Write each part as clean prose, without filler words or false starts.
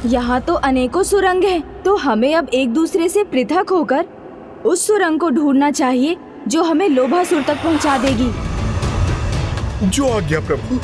यहाँ तो अनेकों सुरंग हैं, तो हमें अब एक दूसरे से पृथक होकर उस सुरंग को ढूंढना चाहिए जो हमें लोभासुर तक पहुँचा देगी। जो आज्ञा प्रभु।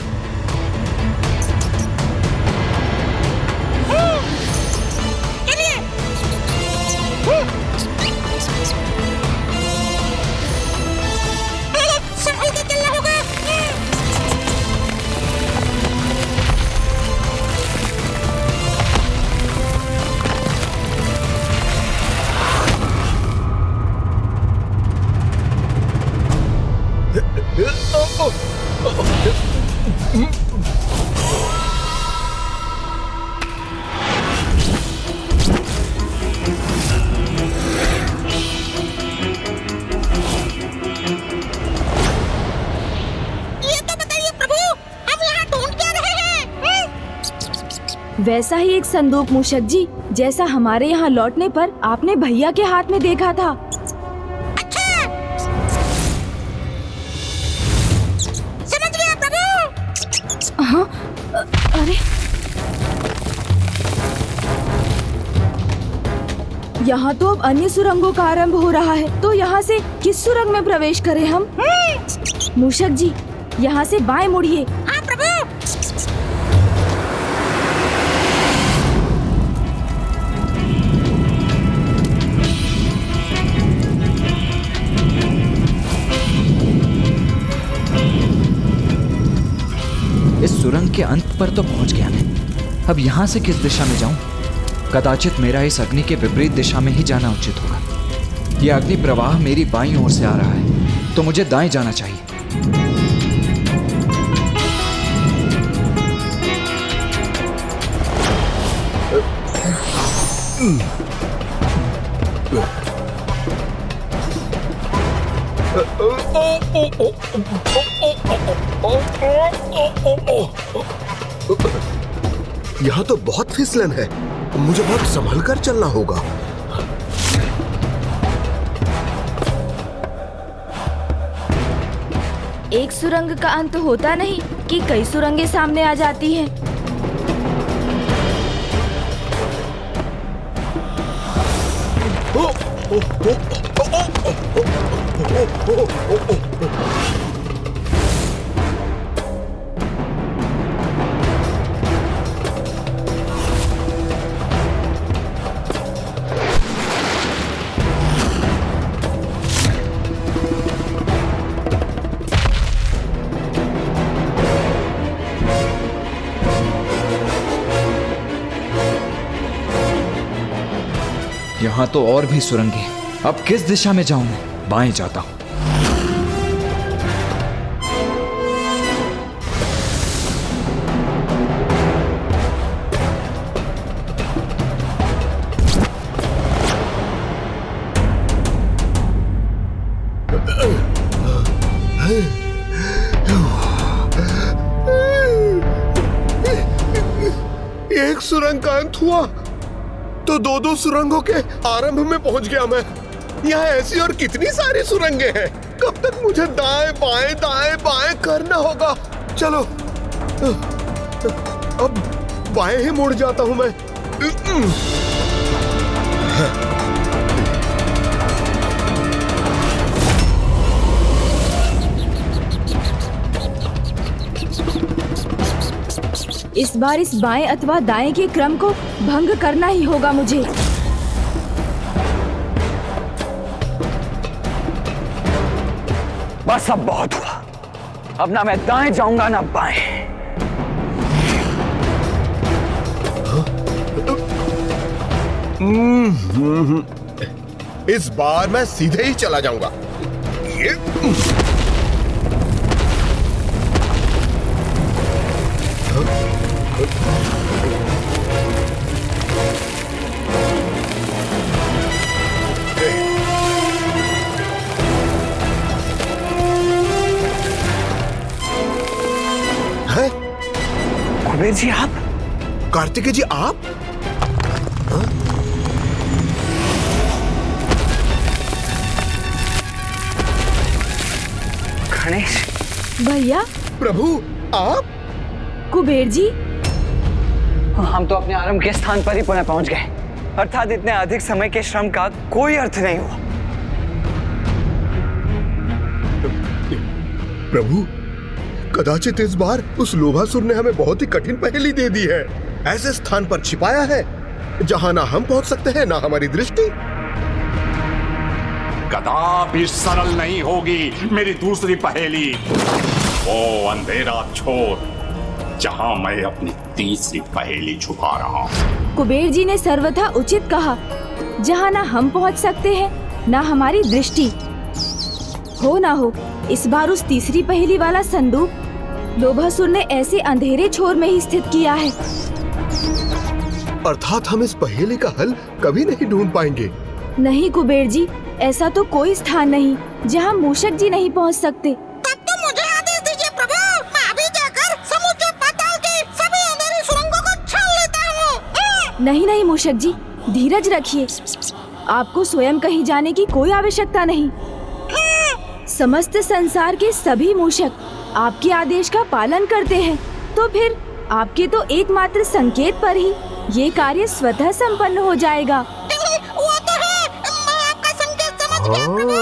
वैसा ही एक संदूक मूषक जी, जैसा हमारे यहाँ लौटने पर आपने भैया के हाथ में देखा था। अच्छा, समझ गया प्रभु। हाँ, अरे यहाँ तो अब अन्य सुरंगों का आरंभ हो रहा है, तो यहाँ से किस सुरंग में प्रवेश करें हम? मूषक जी, यहाँ से बाएं मुड़िए। हाँ प्रभु। इस सुरंग के अंत पर तो पहुंच गया मैं। अब यहाँ से किस दिशा में जाऊं? कदाचित मेरा इस अग्नि के विपरीत दिशा में ही जाना उचित होगा। यह अग्नि प्रवाह मेरी बाईं ओर से आ रहा है, तो मुझे दाएं जाना चाहिए। यहाँ तो बहुत फिसलन है, मुझे बहुत संभल कर चलना होगा। एक सुरंग का अंत होता नहीं कि कई सुरंगें सामने आ जाती हैं। यहाँ तो और भी सुरंगें। अब किस दिशा में जाऊं मैं? बाएं जाता हूं। एक सुरंग का अंत हुआ तो दो सुरंगों के आरंभ में पहुंच गया मैं। यहाँ ऐसी और कितनी सारी सुरंगें हैं। कब तक मुझे दाएं बाएं करना होगा। चलो अब बाएं ही मुड़ जाता हूं मैं। इस बार इस बाएं अथवा दाएं के क्रम को भंग करना ही होगा मुझे। बस अब बहुत हुआ। अब ना मैं दाएं जाऊंगा ना बाएं। इस बार मैं सीधे ही चला जाऊंगा। ये कुबेर जी आप? कार्तिकेय जी आप? भैया, प्रभु आप? कुबेर जी, हम तो अपने आरंभ के स्थान पर ही पुनः पहुंच गए, अर्थात इतने अधिक समय के श्रम का कोई अर्थ नहीं हुआ। प्रभु, कदाचित इस बार उस लोभासुर ने हमें बहुत ही कठिन पहेली दे दी है। ऐसे स्थान पर छिपाया है जहां ना हम पहुंच सकते हैं ना हमारी दृष्टि। कदापि सरल नहीं होगी मेरी दूसरी पहेली। वो अंधेरा छोड़ जहां मैं अपनी तीसरी पहेली छुपा रहा हूं। कुबेर जी ने सर्वथा उचित कहा, जहाँ ना हम पहुँच सकते हैं ना हमारी दृष्टि। हो ना हो इस बार उस तीसरी पहेली वाला संदूक लोभासुर ने ऐसे अंधेरे छोर में ही स्थित किया है। अर्थात हम इस पहेली का हल कभी नहीं ढूंढ पाएंगे। नहीं कुबेर जी, ऐसा तो कोई स्थान नहीं जहाँ मूषक जी नहीं पहुँच सकते। तब तो मुझे आदेश दीजिए प्रभु, मैं अभी जाकर समुद्र पाताल की सभी अंधेरी सुरंगों को छान लेता हूँ। नहीं नहीं मूषक जी, धीरज रखिए। आपको स्वयं कहीं जाने की कोई आवश्यकता नहीं। समस्त संसार के सभी मूषक आपके आदेश का पालन करते हैं, तो फिर आपके तो एकमात्र संकेत पर ही ये कार्य स्वतः संपन्न हो जाएगा। वो तो है, मैं आपका संकेत समझ गया प्रभु।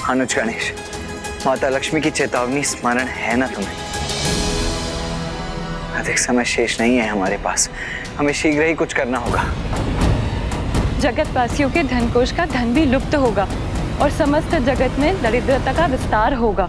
अनुज गणेश, माता लक्ष्मी की चेतावनी स्मरण है ना तुम्हें? अधिक समय शेष नहीं है हमारे पास, हमें शीघ्र ही कुछ करना होगा। जगतवासियों के धनकोष का धन भी लुप्त होगा और समस्त जगत में दरिद्रता का विस्तार होगा।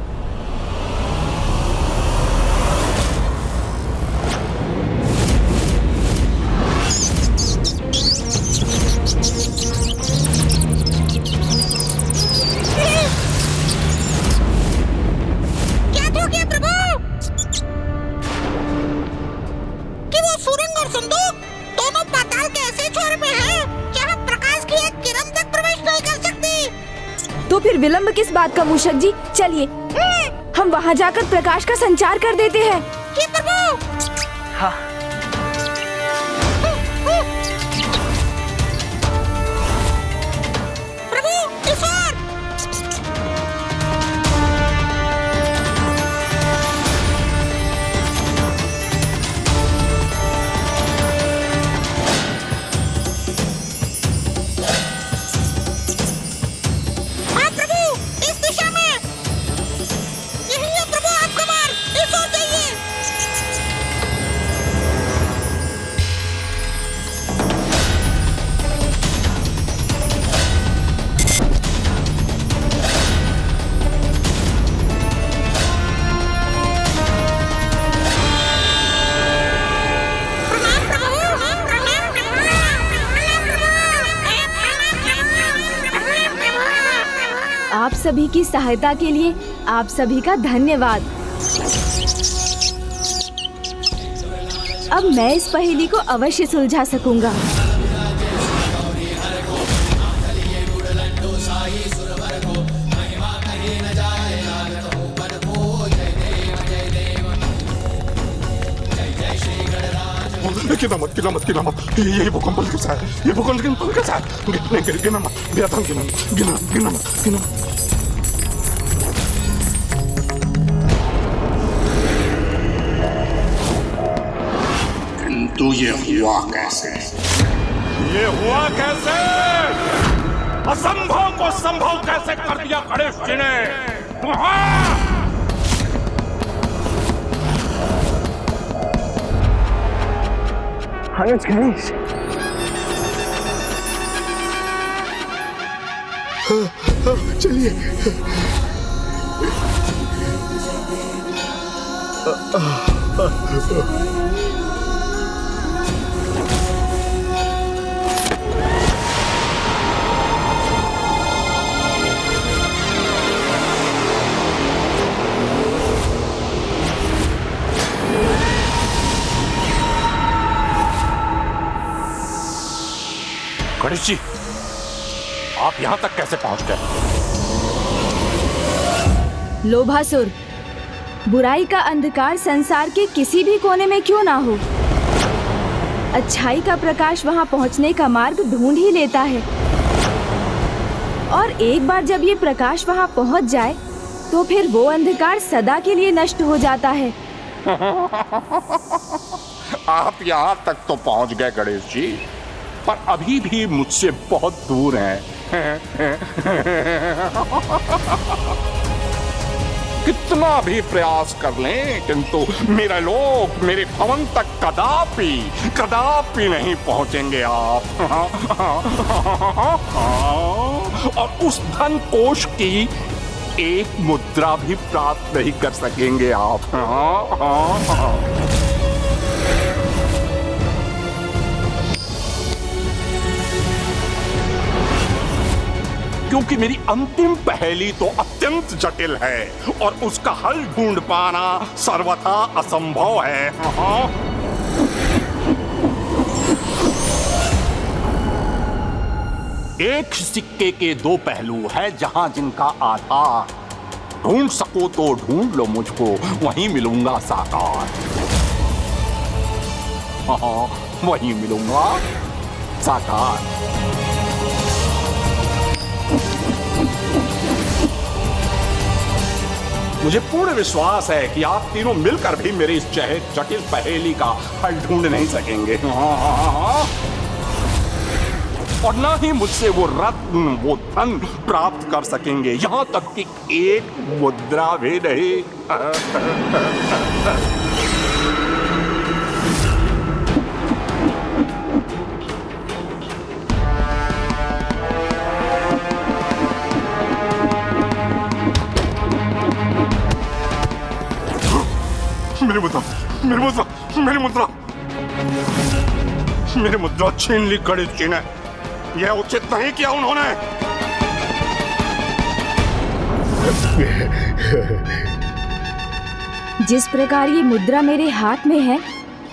तो फिर विलंब किस बात का मूषक जी, चलिए हम वहाँ जाकर प्रकाश का संचार कर देते हैं। हाँ। आप सभी की सहायता के लिए आप सभी का धन्यवाद। अब मैं इस पहेली को अवश्य सुलझा सकूंगा। गिना मत, ये भूकंप कैसा है? ये भूकंप कैसा है? गिना मत। किंतु ये ये हुआ कैसे? ये हुआ कैसे? असंभव को संभव कैसे कर दिया गणेश जी ने? अनुज गणेश, चलिए। गणेश जी, आप यहां तक कैसे पहुंच गए? लोभासुर, बुराई का अंधकार संसार के किसी भी कोने में क्यों ना हो, अच्छाई का प्रकाश वहां पहुंचने का मार्ग ढूंढ ही लेता है। और एक बार जब ये प्रकाश वहां पहुंच जाए तो फिर वो अंधकार सदा के लिए नष्ट हो जाता है। आप यहां तक तो पहुंच गए गणेश जी, पर अभी भी मुझसे बहुत दूर हैं। कितना भी प्रयास कर लें, किंतु मेरा लोक, मेरे भवन तक कदापि कदापि नहीं पहुंचेंगे आप। और उस धन कोष की एक मुद्रा भी प्राप्त नहीं कर सकेंगे आप। क्योंकि मेरी अंतिम पहेली तो अत्यंत जटिल है और उसका हल ढूंढ पाना सर्वथा असंभव है। एक सिक्के के दो पहलू है, जहां जिनका आधार ढूंढ सको तो ढूंढ लो मुझको, वहीं मिलूंगा साकार। वहीं मिलूंगा साकार। मुझे पूर्ण विश्वास है कि आप तीनों मिलकर भी मेरी इस जटिल पहेली का हल ढूंढ नहीं सकेंगे। और ना ही मुझसे वो रत्न, वो धन प्राप्त कर सकेंगे, यहां तक कि एक मुद्रा भी नहीं। मेरी मुद्रा, मेरी मुद्रा, मेरी मुद्रा, मेरी मुद्रा छीन ली गणेश जी ने। यह उचित नहीं किया उन्होंने। जिस प्रकार ये मुद्रा मेरे हाथ में है,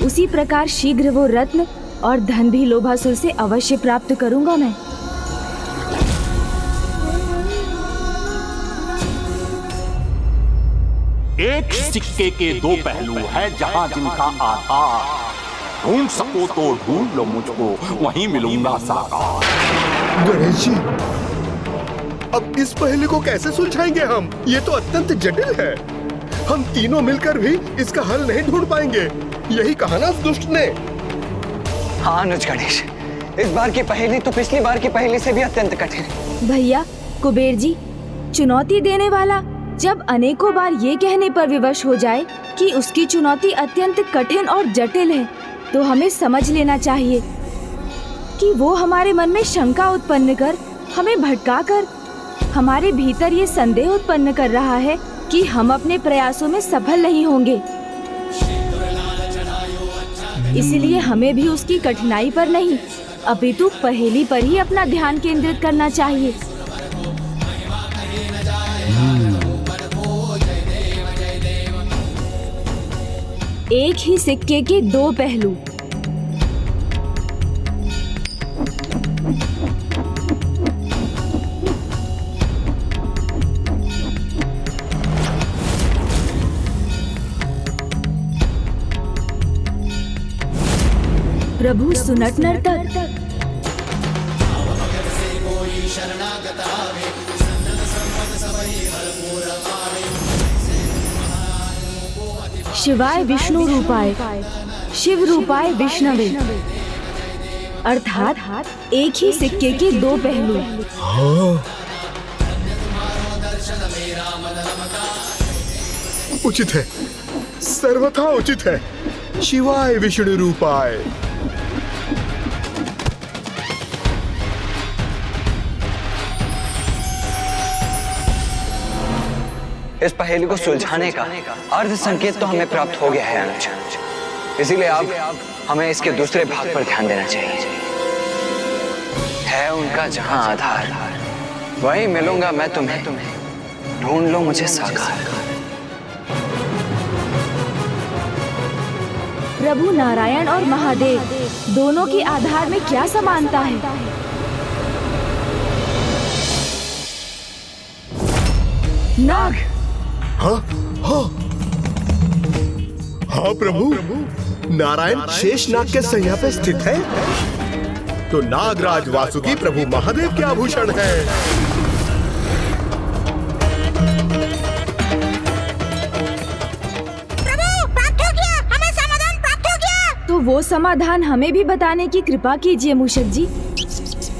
उसी प्रकार शीघ्र वो रत्न और धन भी लोभासुर से अवश्य प्राप्त करूंगा मैं। एक सिक्के के दो पहलू है, जहां जिनका आधार ढूंढ सको तो ढूंढ लो मुझको, वहीं मिलूंगा साकार। गणेश जी, अब इस पहेली को कैसे सुलझाएंगे हम? ये तो अत्यंत जटिल है। हम तीनों मिलकर भी इसका हल नहीं ढूंढ पाएंगे। यही कहा ना उस दुष्ट ने। हाँ अनुज गणेश, इस बार की पहेली तो पिछली बार की पहेली से भी अत्यंत कठिन है। भैया कुबेर जी, चुनौती देने वाला जब अनेकों बार ये कहने पर विवश हो जाए कि उसकी चुनौती अत्यंत कठिन और जटिल है, तो हमें समझ लेना चाहिए कि वो हमारे मन में शंका उत्पन्न कर, हमें भटकाकर हमारे भीतर ये संदेह उत्पन्न कर रहा है कि हम अपने प्रयासों में सफल नहीं होंगे। इसलिए हमें भी उसकी कठिनाई पर नहीं, अपितु पहेली पर ही अपना ध्यान केंद्रित करना चाहिए। एक ही सिक्के के दो पहलू। प्रभु सुनट नर्तक। शिवाय विष्णु रूपाय शिव रूपाय विष्णवे, अर्थात एक ही सिक्के के दो पहलू। उचित है, सर्वथा उचित है। शिवाय विष्णु रूपाय। इस पहेली को सुलझाने का अर्ध संकेत तो हमें प्राप्त हो गया है अनुज, इसीलिए अब हमें इसके दूसरे भाग पर ध्यान देना चाहिए। है उनका जहां आधार, वहीं मिलूंगा मैं तुम्हें, ढूंढ लो मुझे साकार। प्रभु नारायण और महादेव दोनों के आधार में क्या समानता है? नाग। हाँ हाँ हाँ प्रभु, नारायण शेषनाग के सैया पे स्थित है, तो नागराज वासुकी प्रभु महादेव के आभूषण है। प्रभु प्राप्त हो गया, हमें समाधान प्राप्त हो गया। तो वो समाधान हमें भी बताने की कृपा कीजिए मूषक जी।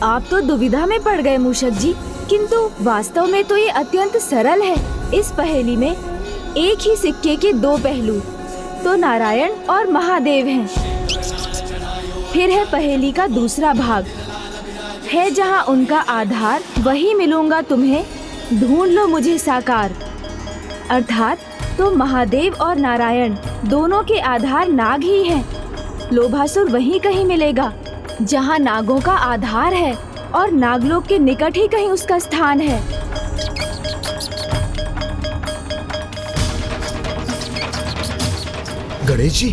आप तो दुविधा में पड़ गए मूषक जी, किंतु वास्तव में तो ये अत्यंत सरल है। इस पहेली में एक ही सिक्के के दो पहलू तो नारायण और महादेव हैं। फिर है पहेली का दूसरा भाग, है जहाँ उनका आधार, वही मिलूंगा तुम्हें, ढूंढ लो मुझे साकार। अर्थात तो महादेव और नारायण दोनों के आधार नाग ही हैं। लोभासुर वहीं कहीं मिलेगा जहाँ नागों का आधार है, और नागलोक के निकट ही कहीं उसका स्थान है। गणेश जी,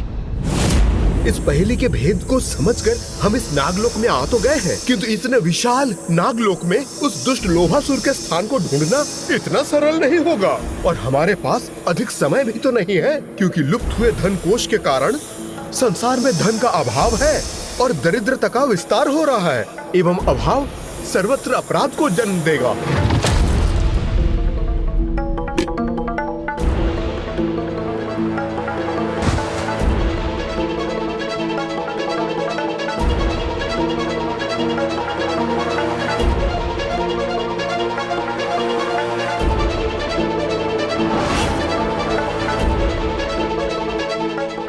इस पहेली के भेद को समझकर हम इस नागलोक में आ तो गए हैं, किंतु इतने विशाल नागलोक में उस दुष्ट लोभासुर के स्थान को ढूंढना इतना सरल नहीं होगा। और हमारे पास अधिक समय भी तो नहीं है, क्योंकि लुप्त हुए धन कोष के कारण संसार में धन का अभाव है और दरिद्रता का विस्तार हो रहा है, एवं अभाव सर्वत्र अपराध को जन्म देगा।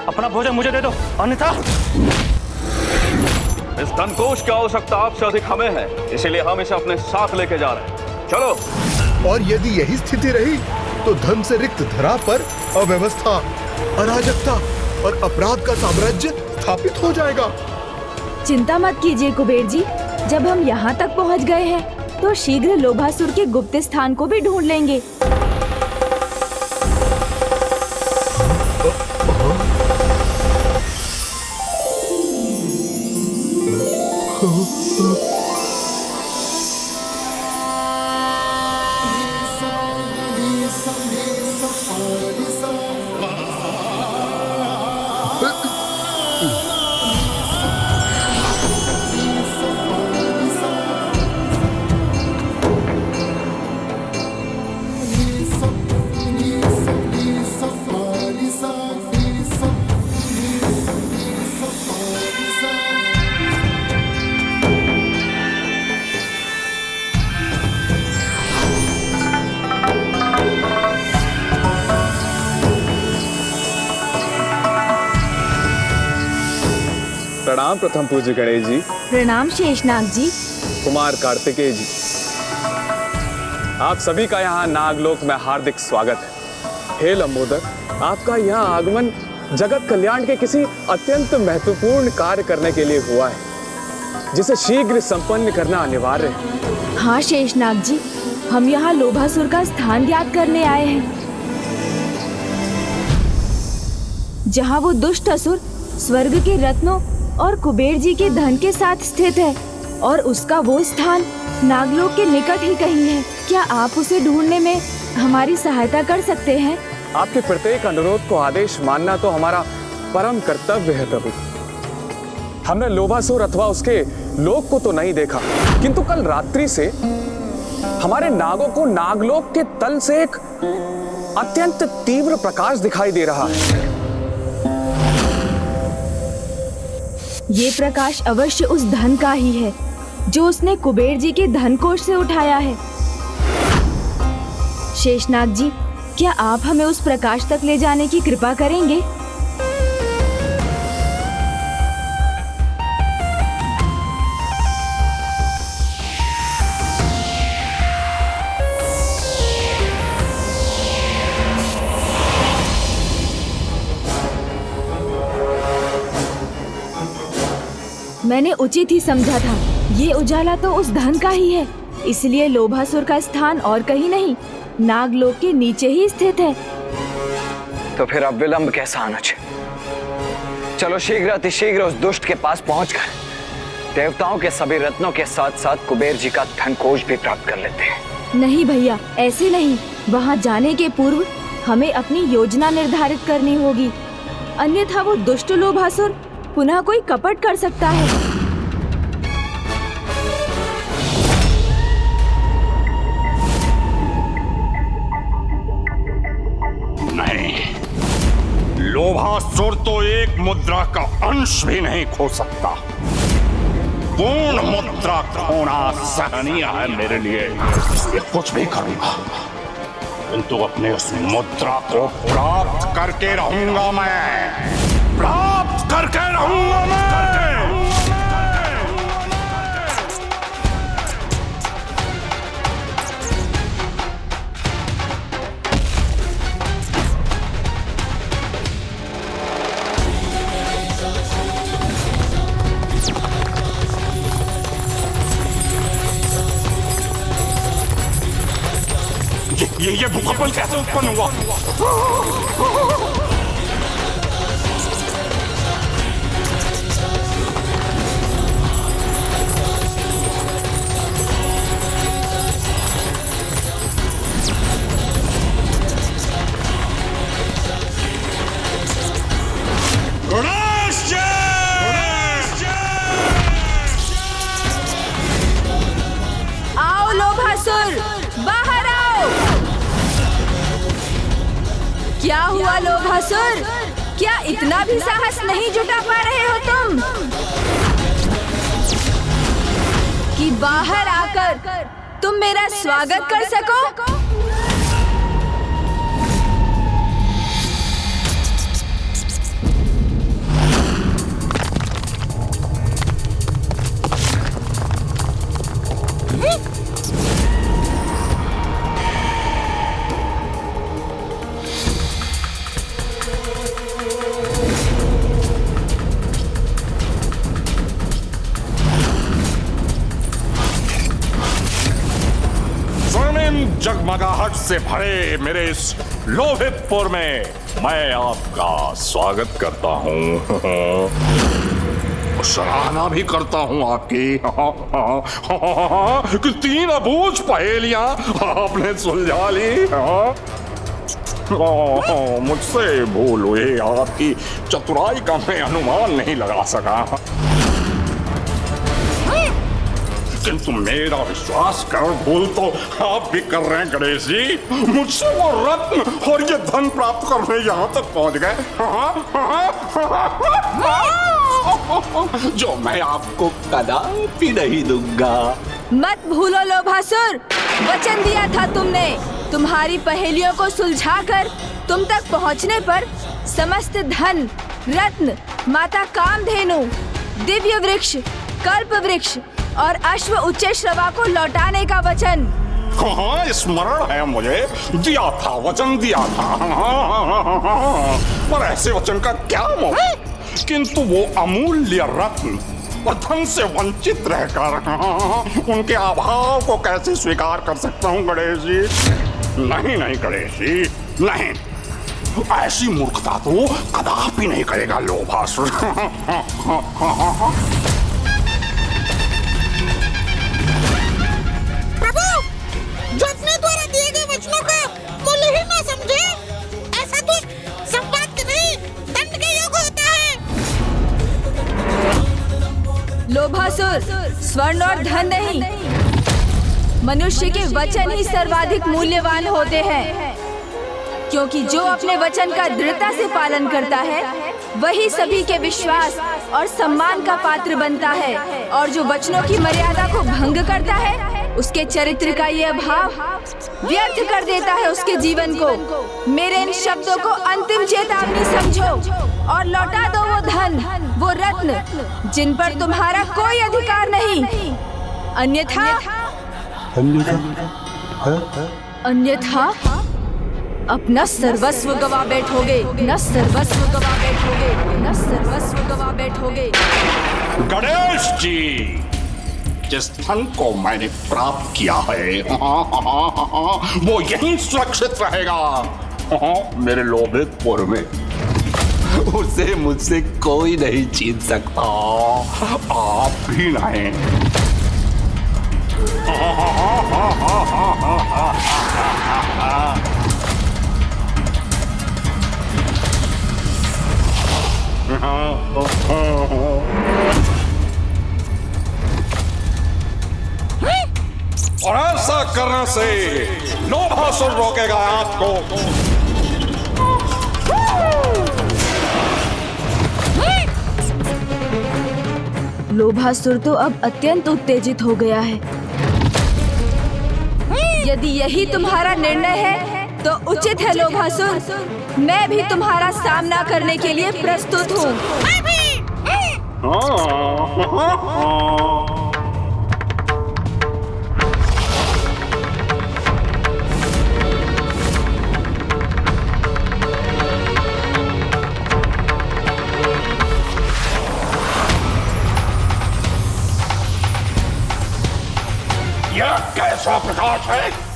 अपना भोजन मुझे दे दो, अन्यथा इस धनकोष की आवश्यकता आपसे अधिक हमें है, इसीलिए हम इसे अपने साथ लेके जा रहे हैं। चलो। और यदि यही स्थिति रही तो धन से रिक्त धरा पर अव्यवस्था, अराजकता और अपराध का साम्राज्य स्थापित हो जाएगा। चिंता मत कीजिए कुबेर जी, जब हम यहाँ तक पहुँच गए हैं तो शीघ्र लोभासुर के गुप्त स्थान को भी ढूंढ लेंगे। प्रणाम प्रथम पूज्य गणेश जी। प्रणाम शेषनाग जी। कुमार कार्तिकेय जी, आप सभी का यहाँ नागलोक में हार्दिक स्वागत है। हे लंबोदर, आपका यहाँ आगमन जगत कल्याण के किसी अत्यंत महत्वपूर्ण कार्य करने के लिए हुआ है, जिसे शीघ्र संपन्न करना अनिवार्य है। हाँ शेषनाग जी, हम यहाँ लोभासुर का स्थान ज्ञात करने आए हैं, जहाँ वो दुष्ट असुर स्वर्ग के रत्नों और कुबेर जी के धन के साथ स्थित है, और उसका वो स्थान नागलोक के निकट ही कहीं है। क्या आप उसे ढूंढने में हमारी सहायता कर सकते हैं? आपके प्रत्येक अनुरोध को आदेश मानना तो हमारा परम कर्तव्य है प्रभु। हमने लोभासुर अथवा उसके लोक को तो नहीं देखा, किंतु कल रात्रि से हमारे नागों को नागलोक के तल से एक अत्यंत तीव्र प्रकाश दिखाई दे रहा है। ये प्रकाश अवश्य उस धन का ही है जो उसने कुबेर जी के धन कोष से उठाया है। शेषनाग जी, क्या आप हमें उस प्रकाश तक ले जाने की कृपा करेंगे? मैंने उचित ही समझा था। ये उजाला तो उस धन का ही है, इसलिए लोभासुर का स्थान और कहीं नहीं, नागलोक के नीचे ही स्थित है। तो फिर अब विलंब कैसा अनुज? चलो शीघ्र अतिशीघ्र उस दुष्ट के पास पहुंचकर देवताओं के सभी रत्नों के साथ साथ कुबेर जी का धन कोष भी प्राप्त कर लेते हैं। नहीं भैया, ऐसे नहीं। वहां जाने के पूर्व हमें अपनी योजना निर्धारित करनी होगी, अन्यथा वो दुष्ट लोभासुर पुनः कोई कपट कर सकता है। नहीं, लोभासुर तो एक मुद्रा का अंश भी नहीं खो सकता। पूर्ण मुद्रा खोना सहनीय है मेरे लिए। ये कुछ भी करूंगा, किंतु अपने उस मुद्रा को प्राप्त करके रहूंगा मैं, प्राप्त करके रहूंगा मैं। ये भूकंप कैसे उत्पन्न हुआ? आओ लोभासुर, बाहर आओ। क्या हुआ लोभासुर? क्या इतना भी साहस नहीं जुटा पा रहे हो तुम कि बाहर आकर तुम मेरा स्वागत कर सको? जगमगाहट से भरे मेरे इस लोभितपुर में मैं आपका स्वागत करता हूँ, सराहना भी करता हूँ आपकी कि 3 अबूझ पहेलियां आपने सुलझा ली। मुझसे भूल हुई, आपकी चतुराई का मैं अनुमान नहीं लगा सका, किंतु मेरा विश्वास कर भूल तो आप भी कर रहे हैं गणेश जी। मुझसे वो रत्न और ये धन प्राप्त करने यहाँ तक पहुँच गए जो मैं आपको कदापि नहीं दूंगा। मत भूलो लोभासुर, वचन दिया था तुमने। तुम्हारी पहेलियों को सुलझाकर तुम तक पहुँचने पर समस्त धन, रत्न, माता कामधेनु, दिव्य वृक्ष, कल्प वृक्ष और अश्व उच्च श्रवा को लौटाने का वचन। हाँ, स्मरण है मुझे, दिया था, वचन दिया था। पर ऐसे वचन का क्या मोह? किंतु वो अमूल्य रत्न और धन से वंचित रहकर उनके अभाव को कैसे स्वीकार कर सकता हूँ गणेश जी? नहीं नहीं गणेश जी, नहीं, ऐसी मूर्खता तो कदापि नहीं करेगा लोभासुर। जो अपने द्वारा दिए गए वचनों का मूल्य ही ना समझे, ऐसा तो संवाद के नहीं दंड के योग होता है। लोभासुर, स्वर्ण और धन नहीं, मनुष्य के वचन ही सर्वाधिक मूल्यवान होते हैं। क्योंकि जो अपने वचन का दृढ़ता से पालन करता है वही सभी के विश्वास और सम्मान का पात्र बनता है, और जो वचनों की मर्यादा को भंग करता है उसके चरित्र का ये अभाव व्यर्थ कर देता है उसके जीवन को। मेरे इन शब्दों को अंतिम चेतावनी समझो और लौटा दो वो धन, वो रत्न जिन पर तुम्हारा कोई अधिकार नहीं, अन्यथा अपना सर्वस्व गवा बैठोगे, न सर्वस्व गवा बैठोगे, न सर्वस्व गवा बैठोगे। गणेश जी, जिस धन को मैंने प्राप्त किया है वो यहीं सुरक्षित रहेगा मेरे लोभितपुर में। उसे मुझसे कोई नहीं छीन सकता, आप भी नहीं। और ऐसा करने से लोभासुर रोकेगा आपको। लोभासुर तो अब अत्यंत उत्तेजित हो गया है। यदि यही तुम्हारा निर्णय है तो उचित है लोभासुर, मैं भी तुम्हारा सामना करने के लिए प्रस्तुत हूँ। यह कैसा प्रकाश है?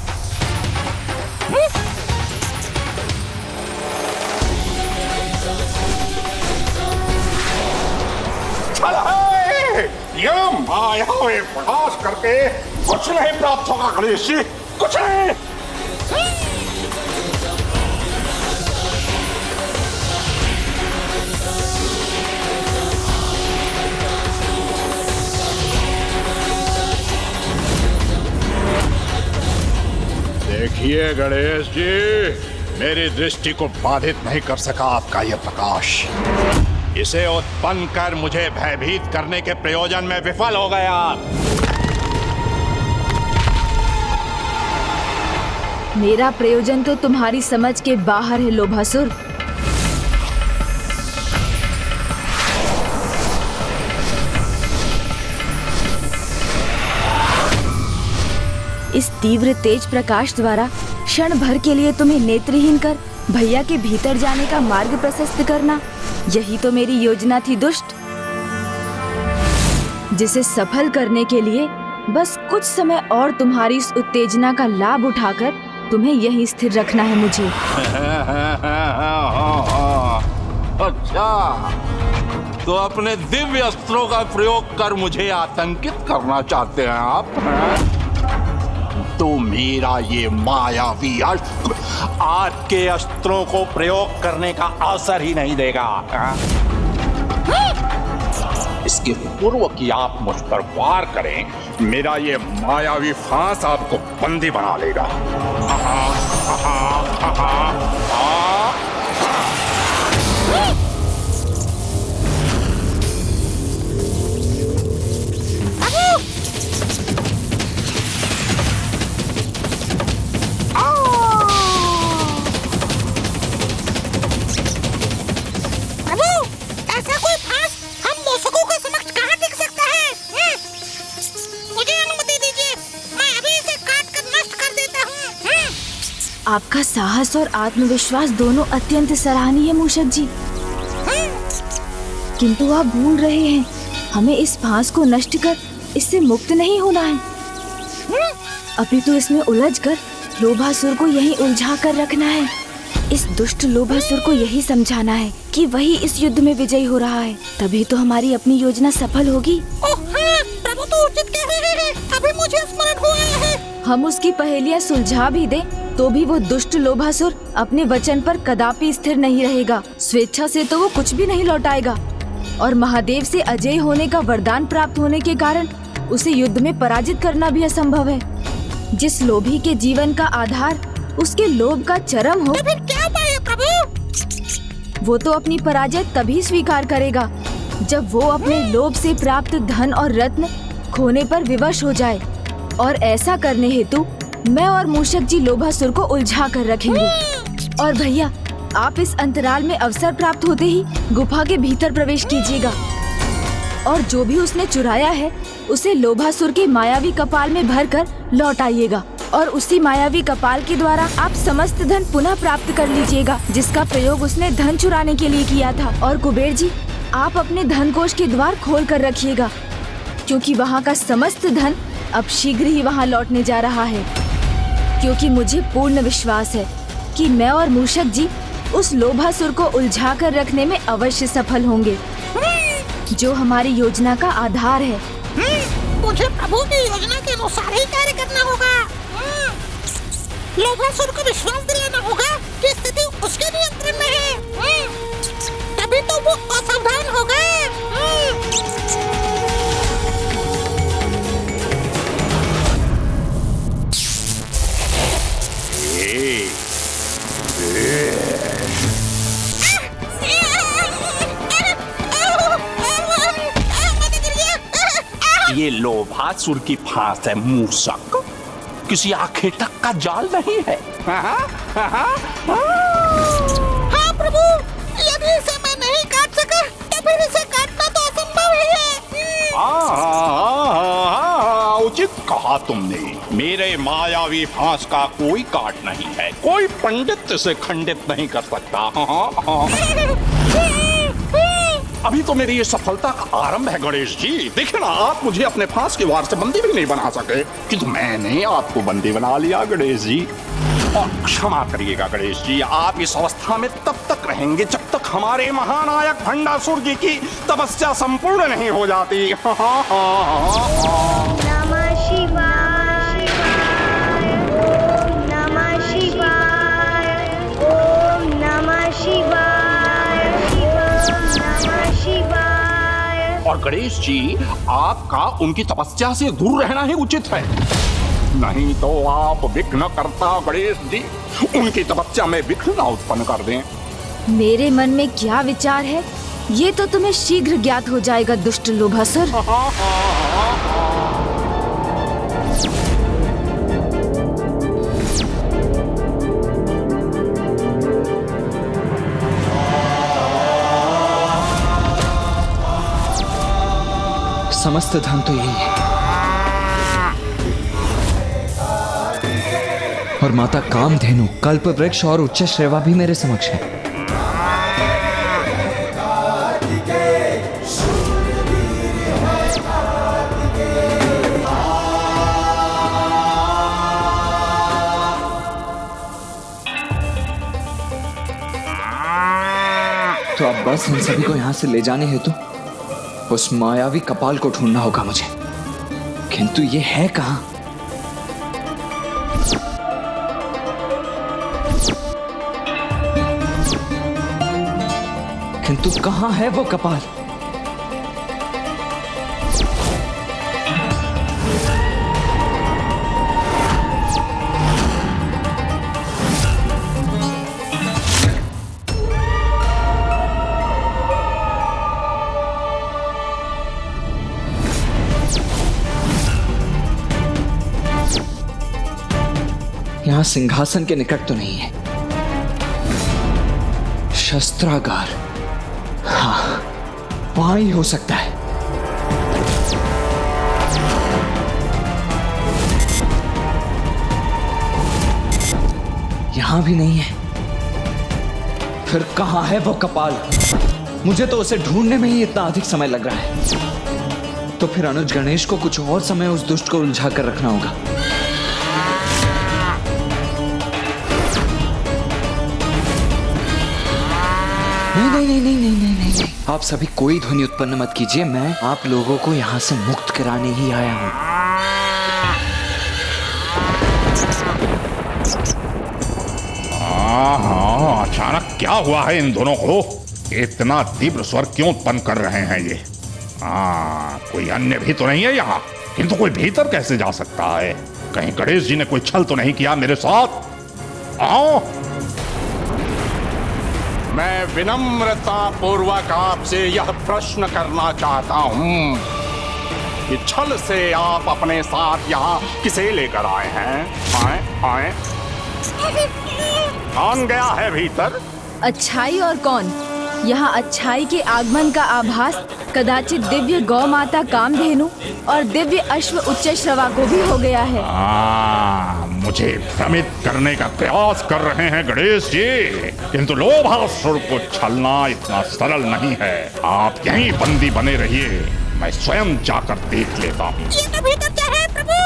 यह मायावी प्रकाश करके कुछ नहीं प्राप्त होगा गणेश जी, कुछ नहीं। देखिए गणेश जी, मेरी दृष्टि को बाधित नहीं कर सका आपका यह प्रकाश। इसे उत्पन्न कर मुझे भयभीत करने के प्रयोजन में विफल हो गया। मेरा प्रयोजन तो तुम्हारी समझ के बाहर है लोभासुर। इस तीव्र तेज प्रकाश द्वारा क्षण भर के लिए तुम्हें नेत्रहीन कर भैया के भीतर जाने का मार्ग प्रशस्त करना, यही तो मेरी योजना थी दुष्ट, जिसे सफल करने के लिए बस कुछ समय और तुम्हारी इस उत्तेजना का लाभ उठाकर तुम्हें यहीं स्थिर रखना है मुझे। अच्छा, तो अपने दिव्य अस्त्रों का प्रयोग कर मुझे आतंकित करना चाहते हैं आप? तो मेरा ये मायावी अस्त्र आपके अस्त्रों को प्रयोग करने का अवसर ही नहीं देगा। इसके पूर्व कि आप मुझ पर वार करें, मेरा ये मायावी फांस आपको बंदी बना लेगा। आपका साहस और आत्मविश्वास दोनों अत्यंत सराहनीय है मूषक जी, किंतु आप भूल रहे हैं, हमें इस फांस को नष्ट कर इससे मुक्त नहीं होना है, अपितु इसमें उलझकर लोभासुर को यहीं उलझा कर रखना है। इस दुष्ट लोभासुर को यही समझाना है कि वही इस युद्ध में विजयी हो रहा है, तभी तो हमारी अपनी योजना सफल होगी। प्रभु तो उचित कह रहे हैं, अभी मुझे स्मरण हुआ है। हम उसकी पहेलियां सुलझा भी दें तो भी वो दुष्ट लोभासुर अपने वचन पर कदापि स्थिर नहीं रहेगा। स्वेच्छा से तो वो कुछ भी नहीं लौटाएगा, और महादेव से अजय होने का वरदान प्राप्त होने के कारण उसे युद्ध में पराजित करना भी असंभव है। जिस लोभी के जीवन का आधार उसके लोभ का चरम हो, तो फिर क्या उपाय है प्रभु? वो तो अपनी पराजय तभी स्वीकार करेगा जब वो अपने लोभ से प्राप्त धन और रत्न खोने पर विवश हो जाए। और ऐसा करने हेतु मैं और मूषक जी लोभासुर को उलझा कर रखेंगे। और भैया, आप इस अंतराल में अवसर प्राप्त होते ही गुफा के भीतर प्रवेश कीजिएगा और जो भी उसने चुराया है उसे लोभासुर के मायावी कपाल में भरकर लौट आइएगा। और उसी मायावी कपाल के द्वारा आप समस्त धन पुनः प्राप्त कर लीजिएगा जिसका प्रयोग उसने धन चुराने के लिए किया था। और कुबेर जी, आप अपने धन कोष के द्वार खोल कर रखिएगा क्योंकि वहाँ का समस्त धन अब शीघ्र ही वहाँ लौटने जा रहा है। क्योंकि मुझे पूर्ण विश्वास है कि मैं और मूषक जी उस लोभासुर को उलझा कर रखने में अवश्य सफल होंगे, जो हमारी योजना का आधार है। मुझे प्रभु की योजना के अनुसार ही कार्य करना होगा। लोभासुर को विश्वास दिलाना होगा कि स्थिति उसके नियंत्रण में है, तभी तो वो असावधान होगा। ये लोभासुर की फांस है मूषक, किसी आखेटक का जाल नहीं है। हाँ प्रभु, यदि इसे मैं नहीं काट सका तो फिर इसे काटना तो असंभव ही है। उचित कहा तुमने। मेरे मायावी फांस का कोई काट नहीं है, कोई पंडित इसे खंडित नहीं कर सकता। अभी तो मेरी ये सफलता का आरंभ है गणेश जी। देखिए ना, आप मुझे अपने फांस के वार से बंदी भी नहीं बना सके, किंतु मैंने आपको बंदी बना लिया गणेश जी। और क्षमा करिएगा गणेश जी, आप इस अवस्था में तब तक रहेंगे जब तक हमारे महानायक भंडासुर जी की तपस्या संपूर्ण नहीं हो जाती। नमः शिवाय, ओम नमः शिवाय, ओम नमः शिवाय, नमः शिवाय। और गणेश जी, आपका उनकी तपस्या से दूर रहना ही उचित है, नहीं तो आप विघ्न करता गणेश जी उनकी तपस्या में विघ्न उत्पन्न कर दें। मेरे मन में क्या विचार है ये तो तुम्हें शीघ्र ज्ञात हो जाएगा दुष्ट लोभासुर। समस्त धन तो यही है और माता कामधेनु, कल्प वृक्ष और उच्च श्रेवा भी मेरे समक्ष है। तो अब बस इन सभी को यहां से ले जाने हेतु उस मायावी कपाल को ढूंढना होगा मुझे, किंतु ये है कहां? किंतु कहां है वो कपाल? यहां सिंहासन के निकट तो नहीं है। शस्त्रागार, हाँ, वहां ही हो सकता है। यहां भी नहीं है। फिर कहां है वो कपाल? मुझे तो उसे ढूंढने में ही इतना अधिक समय लग रहा है। तो फिर अनुज गणेश को कुछ और समय उस दुष्ट को उलझा कर रखना होगा। नहीं, आप सभी कोई ध्वनि उत्पन्न मत कीजिए। मैं आप लोगों को यहाँ से मुक्त कराने ही आया हूँ। हाँ, अचानक क्या हुआ है इन दोनों को? इतना तीव्र स्वर क्यों उत्पन्न कर रहे हैं ये? हाँ, कोई अन्य भी तो नहीं है यहाँ, किंतु कोई भीतर कैसे जा सकता है? कहीं गणेश जी ने कोई छल तो नहीं किया मेरे साथ? आओ। मैं विनम्रता पूर्वक आपसे यह प्रश्न करना चाहता हूं कि छल से आप अपने साथ यहाँ किसे लेकर आए हैं? आए कौन गया है भीतर? अच्छाई और कौन? यहाँ अच्छाई के आगमन का आभास कदाचित दिव्य गौ माता कामधेनु और दिव्य अश्व उच्च श्रवा को भी हो गया है। मुझे भ्रमित करने का प्रयास कर रहे हैं गणेश जी, किंतु लोभासुर को छलना इतना सरल नहीं है। आप यहीं बंदी बने रहिए, मैं स्वयं जाकर देख लेता हूँ। ये तो भीतर क्या है प्रभु?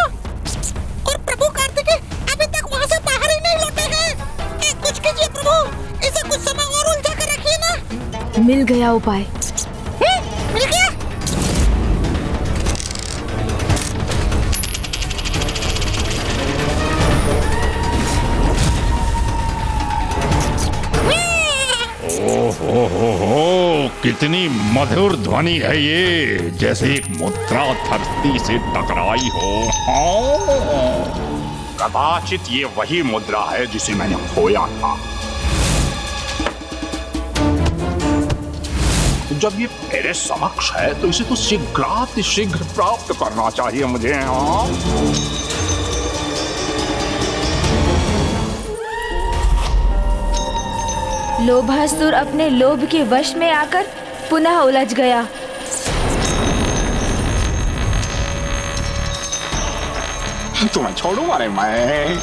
और प्रभु कार्तिकेय अभी तक वहाँ से बाहर ही नहीं लौटे हैं। कुछ कीजिए प्रभु, इसे कुछ समय और उलझा कर रखिए ना। मिल गया उपाय। मिल गया। ओहो, कितनी मधुर ध्वनि है ये, जैसे एक मुद्रा धरती से टकराई हो। कदाचित ये वही मुद्रा है जिसे मैंने खोया था। जब ये मेरे समक्ष है तो इसे तो शीघ्र प्राप्त करना चाहिए मुझे। लोभासुर अपने लोभ के वश में आकर पुनः उलझ गया। तुम्हें छोड़ूंगा नहीं मैं।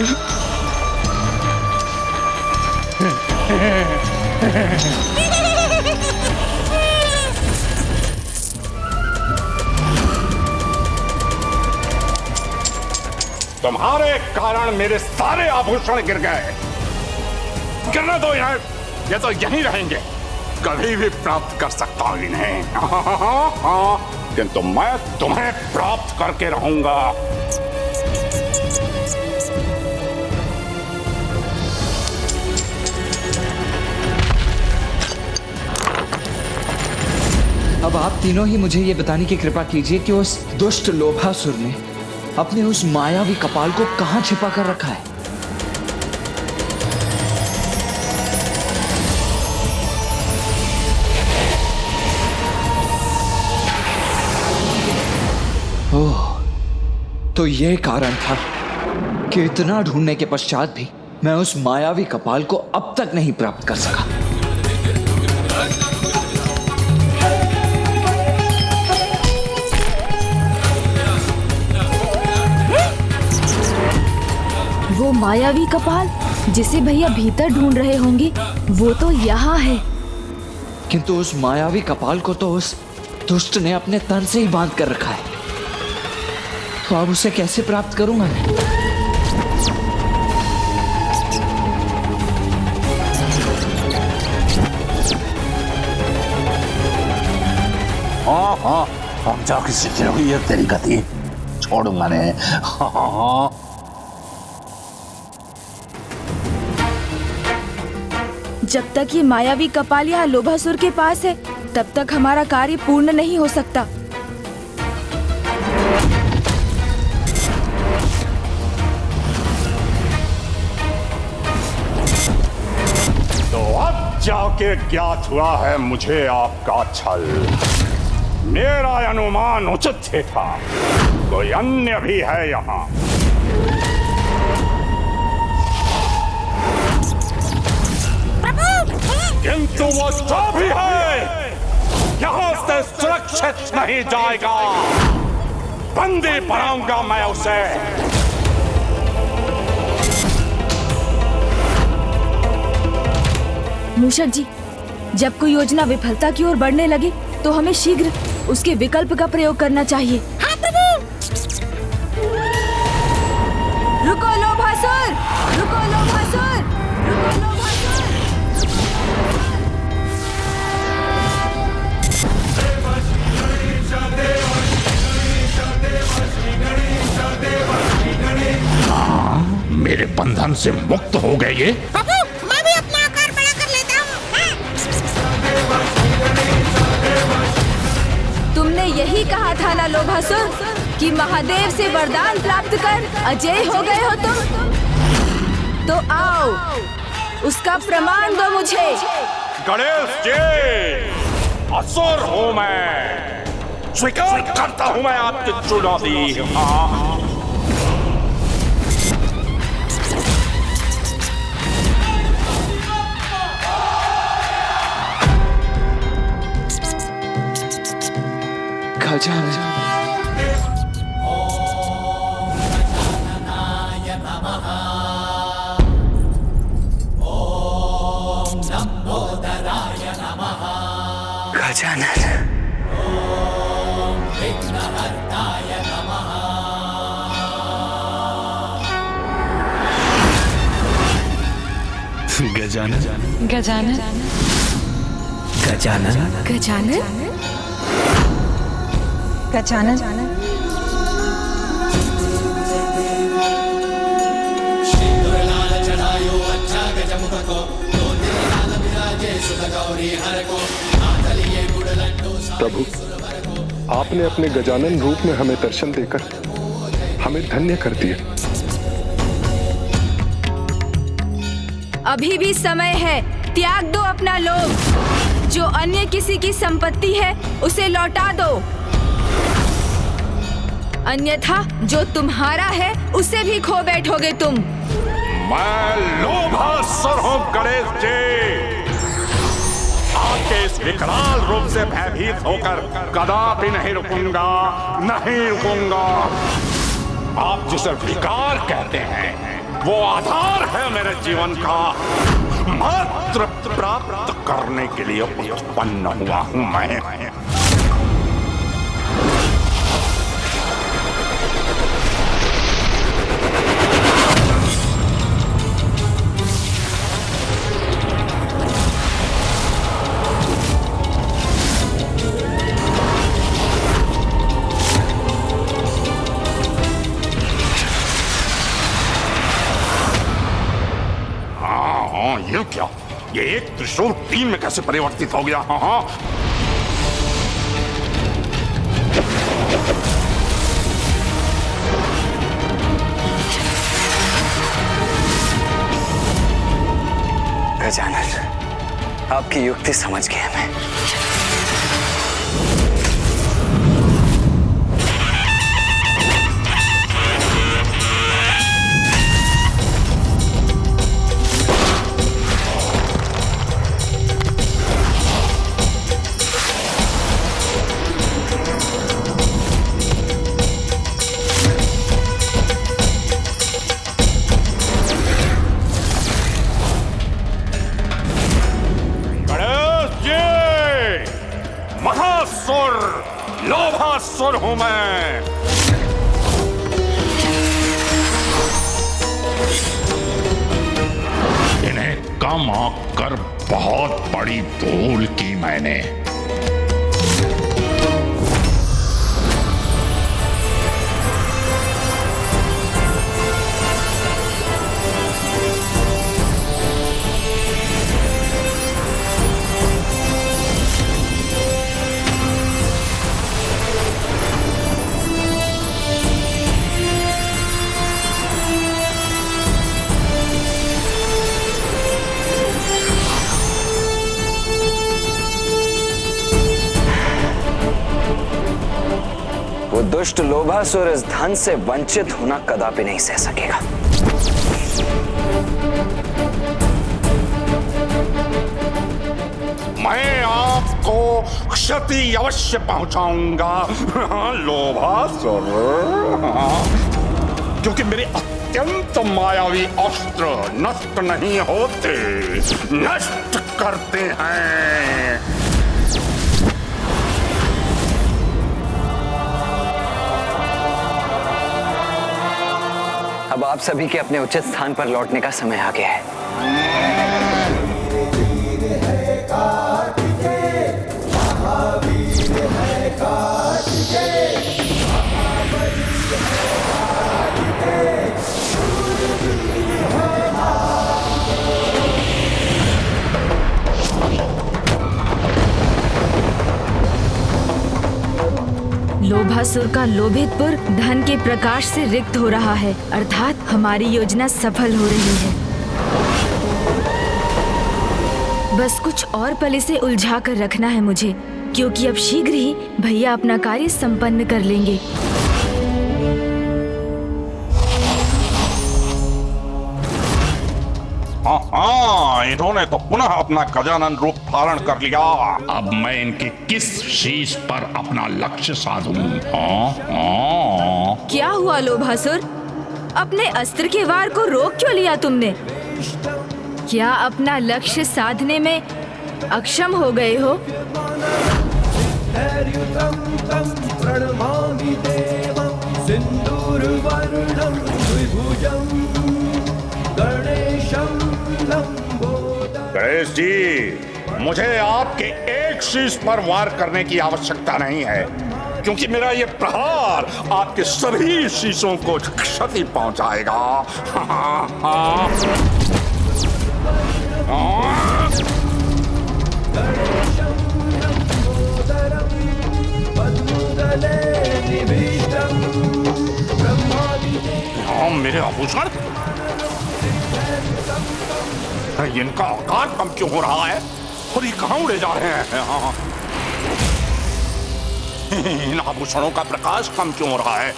तुम्हारे कारण मेरे सारे आभूषण गिर गए। गिरने दो यार, ये तो यहीं रहेंगे, कभी भी प्राप्त कर सकता हूं इन्हें। किंतु मैं तुम्हें प्राप्त करके रहूंगा। अब आप तीनों ही मुझे ये बताने की कृपा कीजिए कि उस दुष्ट लोभासुर ने अपने उस मायावी कपाल को कहां छिपा कर रखा है। ओह, तो ये कारण था कि इतना ढूंढने के पश्चात भी मैं उस मायावी कपाल को अब तक नहीं प्राप्त कर सका। वो मायावी कपाल जिसे भैया भीतर ढूंढ रहे होंगे, वो तो यहाँ है। किंतु उस मायावी कपाल को तो उस दुष्ट ने अपने तन से ही बांध कर रखा है, तो अब उसे कैसे प्राप्त करूंगा मैं? हाँ, अब जाके सीख रही है तेरी गति, छोड़ूंगा नहीं। हाँ। जब तक ये मायावी कपाल यहाँ लोभासुर के पास है, तब तक हमारा कार्य पूर्ण नहीं हो सकता। तो अब जाके ज्ञात हुआ है मुझे आपका छल। मेरा अनुमान उचित ही था, कोई अन्य भी है यहाँ। किंतु वो जो भी है यहाँ से सुरक्षित नहीं जाएगा। बंदी बनाऊंगा मैं उसे। मूषक जी, जब कोई योजना विफलता की ओर बढ़ने लगे तो हमें शीघ्र उसके विकल्प का प्रयोग करना चाहिए। हाँ प्रभु। रुको लोभासुर, रुको लोभासुर, रुको लोभासुर। मेरे बंधन से मुक्त हो गए ये। प्रभु, मैं भी अपना आकार बड़ा कर लेता हूँ। तुमने यही कहा था ना लोभासुर कि महादेव से वरदान प्राप्त कर अजय हो गए हो तुम। तो आओ, उसका प्रमाण दो मुझे। गणेश जी, असुर हूं मैं, स्वीकार करता हूं मैं आपकी चुनौती। हाँ। खजाना। गजानन। गजानन। गजानन। गजानन। गजानन। प्रभु, आपने अपने गजानन रूप में हमें दर्शन देकर हमें धन्य कर दिया। अभी भी समय है, त्याग दो अपना लोभ। जो अन्य किसी की संपत्ति है उसे लौटा दो, अन्यथा जो तुम्हारा है उसे भी खो बैठोगे तुम। मैं लोभासुर हूं गणेश जी। आपके इस विकराल रूप से भयभीत होकर कदापि नहीं रुकूंगा, नहीं रुकूंगा। आप जिसे विकार कहते हैं वो आधार है मेरे जीवन का। मात्र प्राप्त करने के लिए उत्पन्न हुआ हूं मैं। ये क्या? ये एक त्रिशूल 3 में कैसे परिवर्तित हो गया? हाँ। गजानन, आपकी युक्ति समझ गया मैं। लोभासुर हूं मैं। इन्हें कम आंककर बहुत बड़ी भूल की मैंने। वो दुष्ट लोभासुर इस धन से वंचित होना कदापि नहीं सह सकेगा। मैं आपको क्षति अवश्य पहुंचाऊंगा लोभासुर, क्योंकि मेरे अत्यंत मायावी अस्त्र नष्ट नहीं होते, नष्ट करते हैं। अब आप सभी के अपने उचित स्थान पर लौटने का समय आ गया है। लोभासुर का लोभितपुर धन के प्रकाश से रिक्त हो रहा है, अर्थात हमारी योजना सफल हो रही है। बस कुछ और पल इसे उलझा कर रखना है मुझे, क्योंकि अब शीघ्र ही भैया अपना कार्य संपन्न कर लेंगे। हाँ, इन्होंने तो पुनः अपना गजानन रूप धारण कर लिया। अब मैं इनके किस शीश पर अपना लक्ष्य साधूं? क्या हुआ लोभासुर? अपने अस्त्र के वार को रोक क्यों लिया तुमने? क्या अपना लक्ष्य साधने में अक्षम हो गए हो? गणेश जी, मुझे आपके एक शीश पर वार करने की आवश्यकता नहीं है, क्योंकि मेरा ये प्रहार आपके सभी शीशों को क्षति पहुंचाएगा। मेरे आभूषण, इनका आकार कम क्यों हो रहा है और ये कहां उड़े जा रहे हैं? इन आभूषणों का प्रकाश कम क्यों हो रहा है?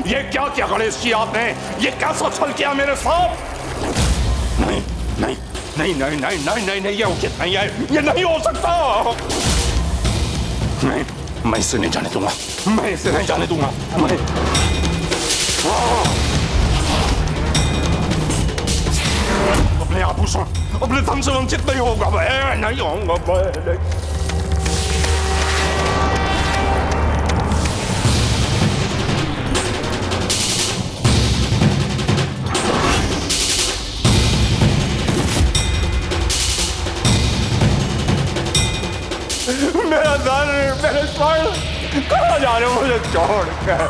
ये क्या किया गणेश जी आपने? ये कैसा छल किया मेरे साथ? नहीं नहीं नहीं नहीं नहीं नहीं नहीं नहीं, ये उचित नहीं है, ये नहीं हो सकता। नहीं, मैं इसे नहीं जाने दूंगा, मैं इसे नहीं जाने दूंगा। मैं अपने आभूषण, अपने धन से वंचित नहीं होगा, मैं नहीं होऊंगा। मेरा धन, मेरे स्वर्ण, कहाँ जा रहे हो मुझे छोड़ कर?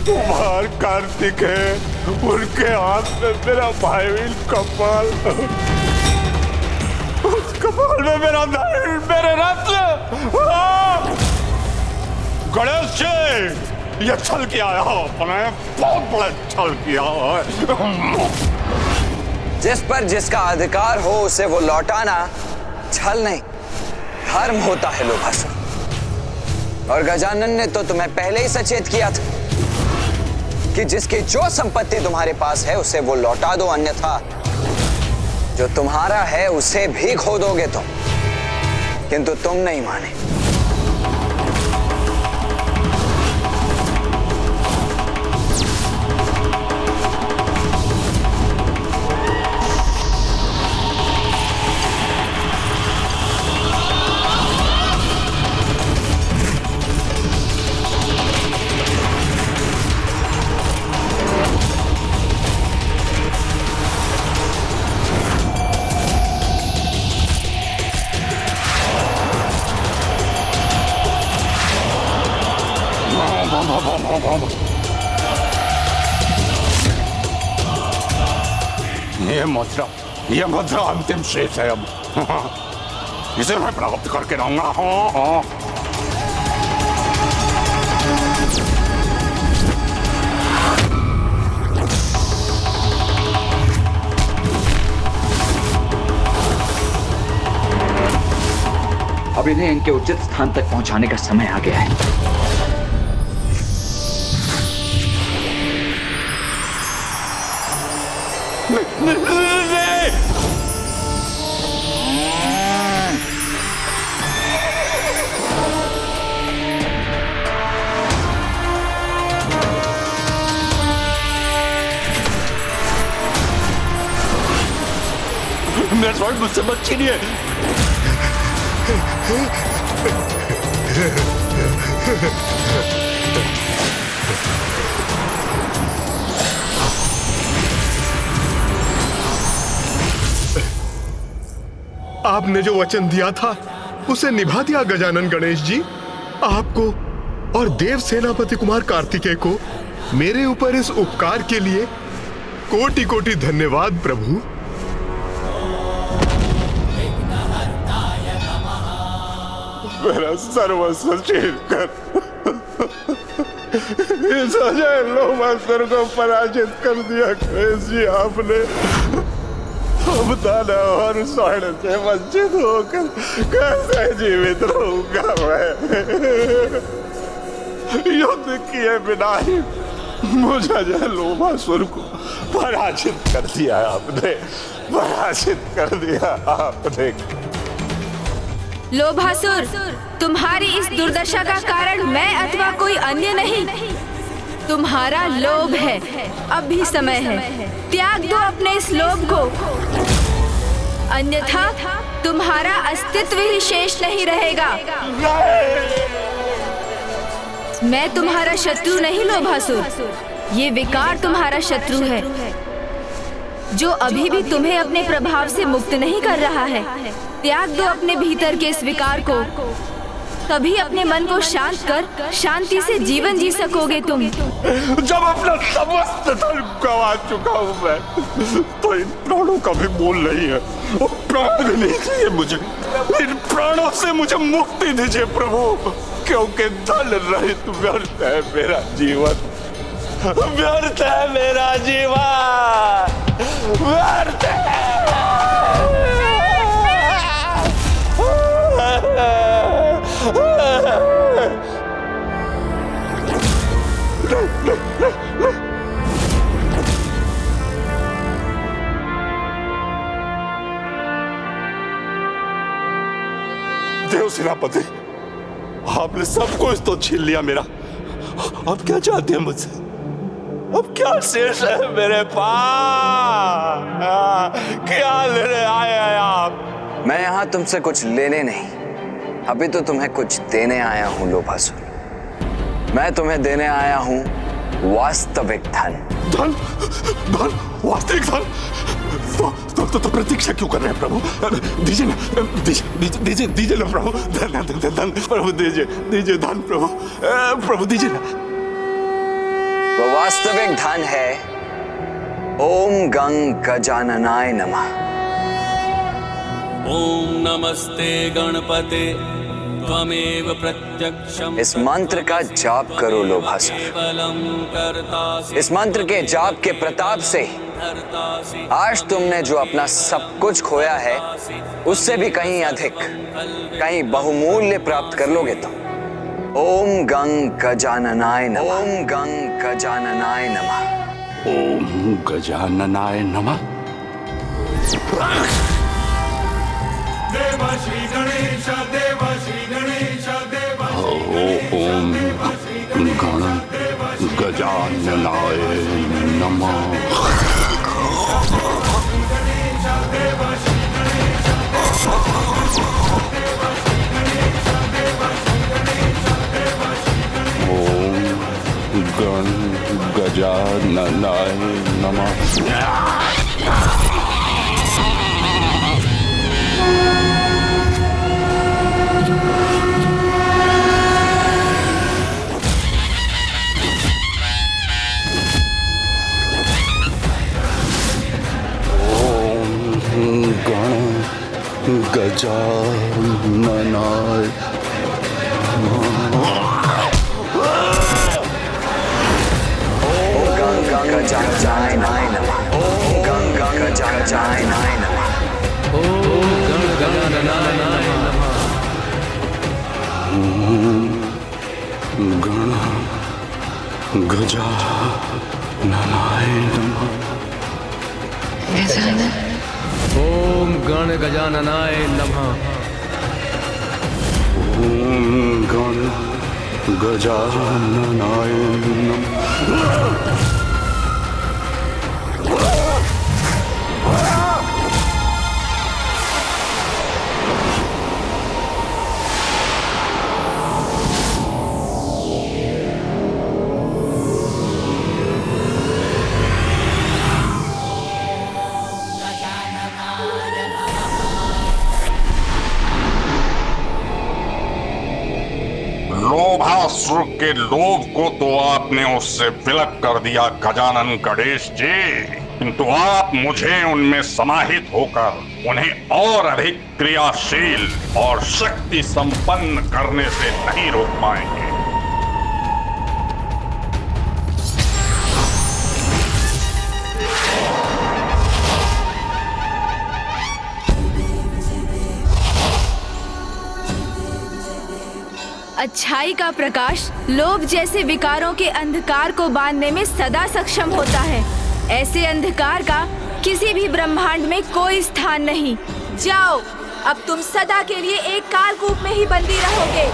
कुमार कार्तिक है, उनके हाथ में मेरा भाईवील कपाल, उस कपाल में मेरा धन, मेरे रत्न। गणेश जी, ये छल किया है आपने, बहुत बड़ा छल किया है। जिस पर जिसका अधिकार हो उसे वो लौटाना छल नहीं, धर्म होता है लोभासुर। और गजानन ने तो तुम्हें पहले ही सचेत किया था कि जिसकी जो संपत्ति तुम्हारे पास है उसे वो लौटा दो, अन्यथा जो तुम्हारा है उसे भी खो दोगे तुम। किंतु तुम नहीं माने। ये मुद्रा अंतिम शेष है, अब इसे मैं प्राप्त करके रहूंगा। अब इन्हें इनके उचित स्थान तक पहुंचाने का समय आ गया है। मेरा स्वर्ण मुझसे मत छीनिए। आपने जो वचन दिया था उसे निभा दिया गजानन गणेश जी। आपको और देव सेनापति कुमार कार्तिकेय को मेरे ऊपर इस उपकार के लिए कोटि कोटि धन्यवाद प्रभु। मेरा सर्वस्व चीर कर इस अजय लोभासुर को पराजित कर दिया गणेश जी आपने। अब दाना और स्वर्ण से वंचित होकर कैसे जीवित रहूंगा मैं। युद्ध किए बिना ही मुझे अजय लोभासुर को पराजित कर दिया आपने, पराजित कर दिया आपने। लोभासुर, तुम्हारी इस दुर्दशा का कारण मैं अथवा कोई अन्य नहीं, तुम्हारा लोभ है। अब भी समय है, त्याग दो अपने इस लोभ को, अन्यथा तुम्हारा अस्तित्व ही शेष नहीं रहेगा। मैं तुम्हारा शत्रु नहीं लोभासुर, ये विकार तुम्हारा शत्रु है जो अभी भी तुम्हें अपने प्रभाव से मुक्त नहीं कर रहा है। त्याग दो अपने भीतर के इस विकार को, तभी अपने मन को शांत कर शांति से जीवन जी सकोगे तुम। जब अपना समस्त धन गवा चुका हूँ मैं, तो इन प्राणों का भी मोल नहीं है। वो प्राण भी नहीं चाहिए मुझे, इन प्राणों से मुझे मुक्ति दीजिए प्रभु, क्योंकि धन रहित व्यर्थ है मेरा जीवन, व्यर्थ है मेरा जीवन, व्यर्थ है। देव सेनापति, आपने सब कुछ तो छीन लिया मेरा, अब क्या चाहते हैं मुझसे? अब क्या शेष है मेरे पास? क्या लेने आए हैं आप? मैं यहाँ तुमसे कुछ लेने नहीं, अभी तो तुम्हें कुछ देने आया हूँ लोभासुर। मैं तुम्हें देने आया हूँ वास्तविक धन। धन? धन? वास्तविक धन? तो प्रतीक्षा क्यों कर रहे हैं प्रभु? दीजिए ना, दीजिए ना प्रभु, धन प्रभु, दीजिए धन प्रभु, प्रभु दीजिए ना। वो वास्तविक धन है ओम गंग गजाननाय नमः। ओम नमस्ते गणपते त्वमेव प्रत्यक्षम्। इस मंत्र का जाप करो लोभासुर। इस मंत्र के जाप के प्रताप से आज तुमने जो अपना सब कुछ खोया है उससे भी कहीं अधिक, कहीं बहुमूल्य प्राप्त कर लोगे तुम। ओम गंग गजाननाय नमः। ओम गंग गजाननाय नमः। ओम गजाननाय नमः। देवा श्री गणेश, देवा श्री गणेश, देवा ओम गण गजाननाय नमः। ओम गण गजाननाय नमः। गजाननाय ओम गंग गजाननाय नमः। ओम गंग गजाननाय नमः। ओम गजाननाय नमः। गण गजाननाय नमः। ओम गण गजाननाय नमः। ओम गण गजाननाय नमः। लोभासुर के लोभ को तो आपने उससे विलग कर दिया गजानन गणेश जी, किंतु आप मुझे उनमें समाहित होकर उन्हें और अधिक क्रियाशील और शक्ति संपन्न करने से नहीं रोक पाएंगे। अच्छाई का प्रकाश लोभ जैसे विकारों के अंधकार को बांधने में सदा सक्षम होता है। ऐसे अंधकार का किसी भी ब्रह्मांड में कोई स्थान नहीं। जाओ, अब तुम सदा के लिए एक कालकूप में ही बंदी रहोगे।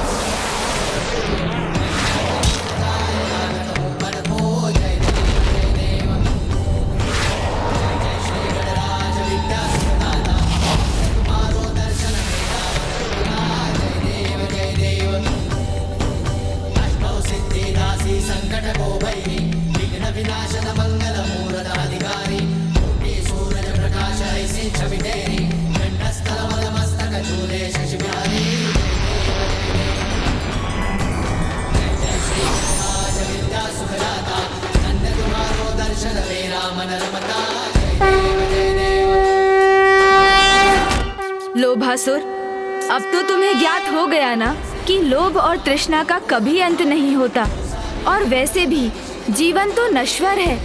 लोभासुर, अब तो तुम्हें ज्ञात हो गया ना कि लोभ और तृष्णा का कभी अंत नहीं होता। और वैसे भी जीवन तो नश्वर है,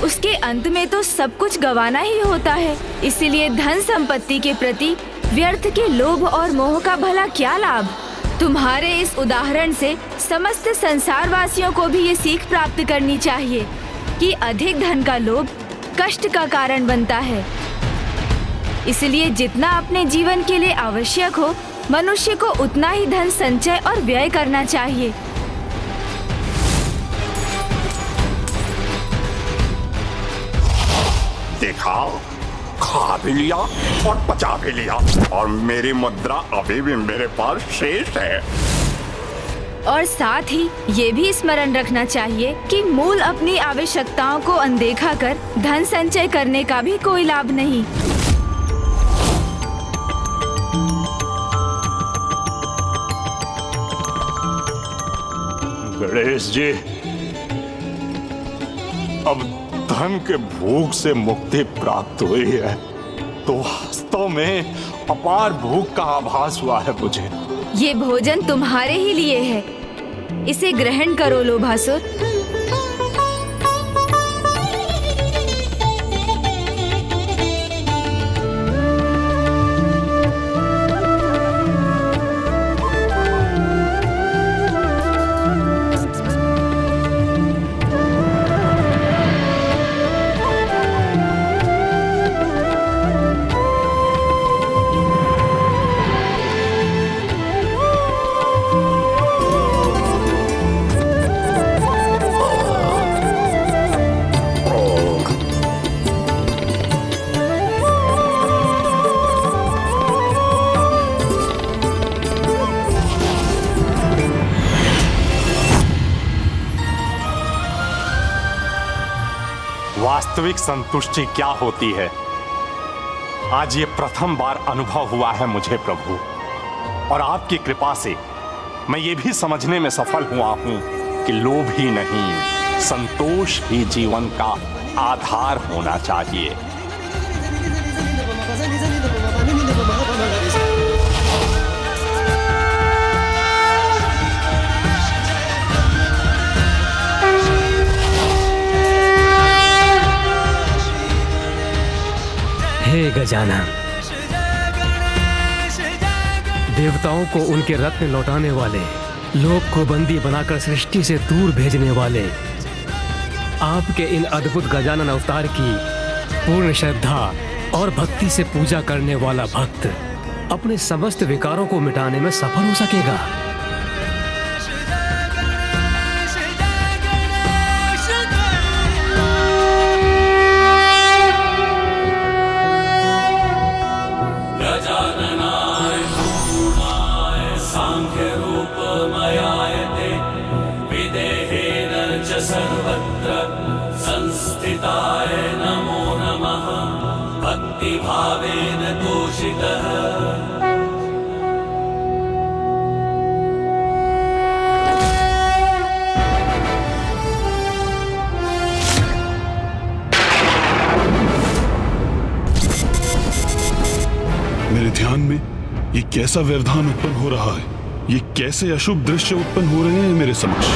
उसके अंत में तो सब कुछ गंवाना ही होता है। इसीलिए धन संपत्ति के प्रति व्यर्थ के लोभ और मोह का भला क्या लाभ। तुम्हारे इस उदाहरण से समस्त संसार वासियों को भी ये सीख प्राप्त करनी चाहिए कि अधिक धन का लोभ कष्ट का कारण बनता है। इसलिए जितना अपने जीवन के लिए आवश्यक हो, मनुष्य को उतना ही धन संचय और व्यय करना चाहिए। देखा, खा भी लिया और पचा भी लिया, और मेरी मुद्रा अभी भी मेरे पास शेष है। और साथ ही ये भी स्मरण रखना चाहिए कि मूल अपनी आवश्यकताओं को अनदेखा कर धन संचय करने का भी कोई लाभ नहीं। गणेश जी, अब धन के भूख से मुक्ति प्राप्त हुई है, तो वास्तव में अपार भूख का आभास हुआ है मुझे। ये भोजन तुम्हारे ही लिए है, इसे ग्रहण करो लोभासुर। वास्तविक संतुष्टि क्या होती है, आज ये प्रथम बार अनुभव हुआ है मुझे प्रभु। और आपकी कृपा से मैं ये भी समझने में सफल हुआ हूं कि लोभ ही नहीं, संतोष ही जीवन का आधार होना चाहिए। हे गजानन, देवताओं को उनके रत्न लौटाने वाले, लोक को बंदी बनाकर सृष्टि से दूर भेजने वाले, आपके इन अद्भुत गजानन अवतार की पूर्ण श्रद्धा और भक्ति से पूजा करने वाला भक्त अपने समस्त विकारों को मिटाने में सफल हो सकेगा। सर्वत्र संस्थिताय नमो नमः। भक्ति भावेन तोषितः ध्यान में ये कैसा व्यवधान उत्पन्न हो रहा है? ये कैसे अशुभ दृश्य उत्पन्न हो रहे हैं मेरे समक्ष?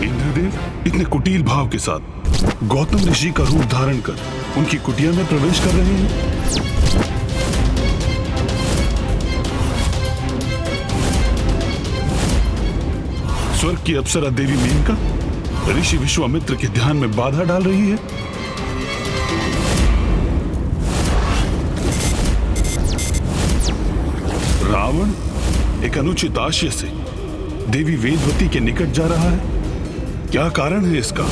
इंद्रदेव इतने कुटिल भाव के साथ गौतम ऋषि का रूप धारण कर उनकी कुटिया में प्रवेश कर रहे हैं। स्वर्ग की अप्सरा देवी मेनका ऋषि विश्वामित्र के ध्यान में बाधा डाल रही है। रावण एक अनुचित आशय से देवी वेदवती के निकट जा रहा है। क्या कारण है इसका?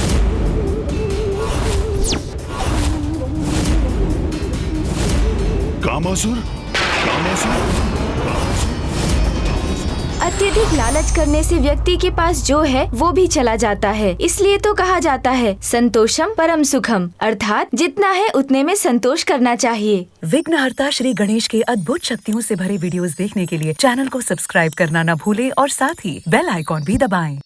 कामासुर, कामासुर। अत्यधिक लालच करने से व्यक्ति के पास जो है वो भी चला जाता है। इसलिए तो कहा जाता है संतोषम परम सुखम, अर्थात जितना है उतने में संतोष करना चाहिए। विघ्नहर्ता श्री गणेश के अद्भुत शक्तियों से भरे वीडियोस देखने के लिए चैनल को सब्सक्राइब करना न भूलें और साथ ही बेल आइकॉन भी दबाएं।